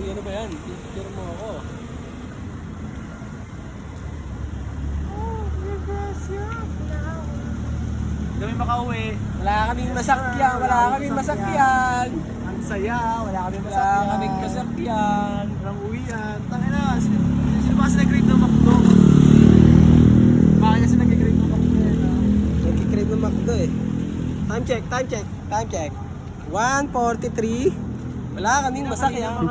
Uy, ano ba yan? Picture mo ako. Hindi kami makauwi. Wala kaming masakyan. Wala kaming masakyan. Ang saya, wala kami Wala masakyan. kaming masakyan. Walang uwian. Tangina, sino ba kasi nag-grade ng McDo? Bakit kasi nag-grade ng McDo yan? Nagkikrave ng McDo eh. Time check, time check, time check. 1:43. Wala kaming masakyan.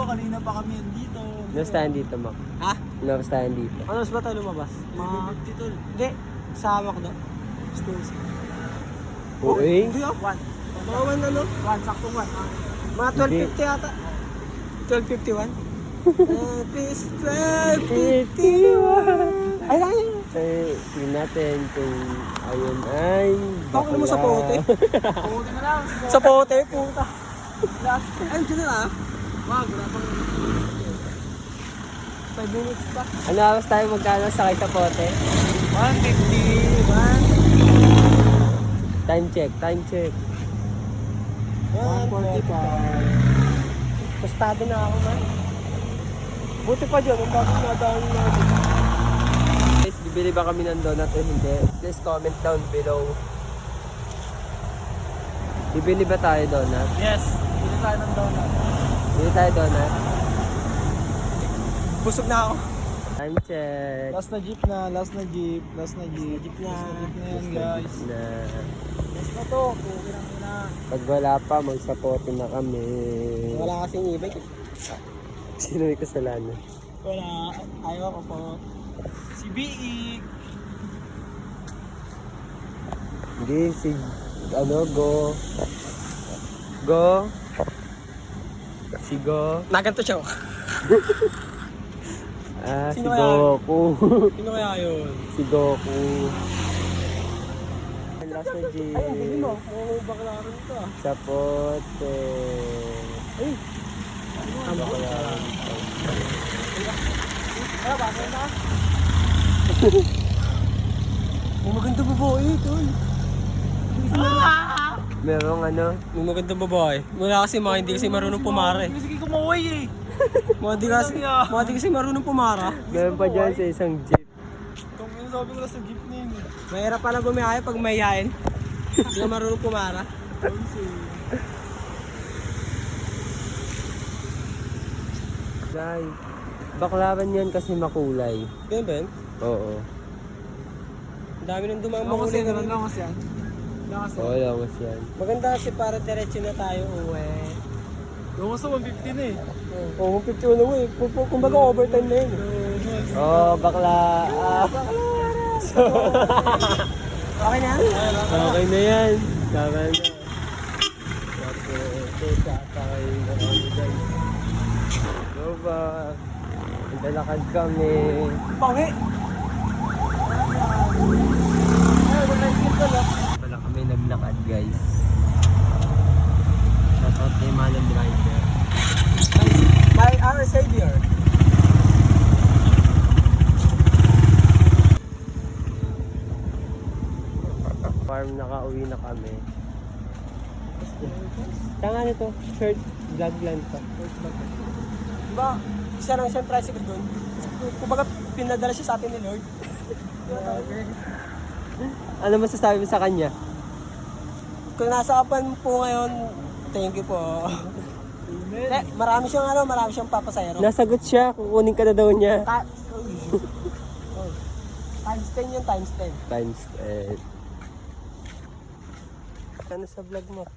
Kanina pa kami yan dito. Nastahan dito, Mac. Ha? Nastahan dito. Ano ba tayo lumabas? Mga titol. Hindi. Sa McDo. Stores. Uy. Hindi ah. 1. Mga 1 ano? 1, saktong 1. Mga 12:50 yata. 12:51. It is 12:51. Ay, ay. Tingnan natin kung ayun ay Bakit mo sa pote? Puti na lang. Sa pote, puta. Ay, dyan na ah. Wag, wala pang... 5 minutes pa. Ano oras tayo magkano sakay sa pote? 1:51. Time check, time check. 1:45. Tostado na ako man. Buti pa dyan, ang bagong nadaan natin. Guys, bibili ba kami ng donut o hindi? Please comment down below. Bibili ba tayo donut? Yes, hindi tayo ng donut. Bibili tayo donut? Busog na ako. Time check. Last na jeep na, last na jeep na. Last na jeep na yan, guys. Na, Last na to, okay lang na. pag wala pa, magsapote na kami. Wala kasing e-bike eh. Sino may kasalanan? Wala, ayaw ko po. Si B.E. Hindi, si... Ano, Go. Go. Si Go. Naganto siya. Ah, si Sino kaya? Goku. Sino kaya yun? Si Goku. Ang last na G. Ay, ang galing mo. Oo, bakla rin ito ah. Sapote. Ay, Bakla. ano ba? Ano na? May magandang babae ito. Merong ano? May magandang babae. Wala kasi mga hindi kasi marunong pumara eh. Sige kumaway eh. Mga di kasi marunong pumara. Meron pa dyan sa isang jeep. Itong sabi ko lang sa jeep na yun eh. Mahirap pala bumiyahe pag may yain. Hindi na marunong pumara. Guys, baklaran yan kasi makulay. Ganun ba yun? Oo. Ang dami nang dumang Lang kasi, mahuli. lang kasi yan. Lang kasi. Oo, langas yan. Maganda kasi para diretso na tayo uwi. Lang kasi 150 na eh. Oo, 51 na uwi. Kumbaga overtime na yun. Oh, bakla. Ah. Okay na? Okay na yan. Tama na. Tapos, sasakay na kami guys. Go back. Maglalakad kami. Pangi! Wala kami naglakad guys. Shoutout kay Manong Driver. My our savior. Farm, nakauwi na kami. Tanga nito, short vlog lang to. Diba, isa lang siyang tricycle doon. Kumbaga, pinadala siya sa atin ni Lord. Ano masasabi mo sa kanya? Kung nasa kapan po ngayon, thank you po. Marami siyang papasayro. Nasagot siya, kukunin ka na daw niya. Times 10 yun, times 10. Times 10. Ano sa vlog mo?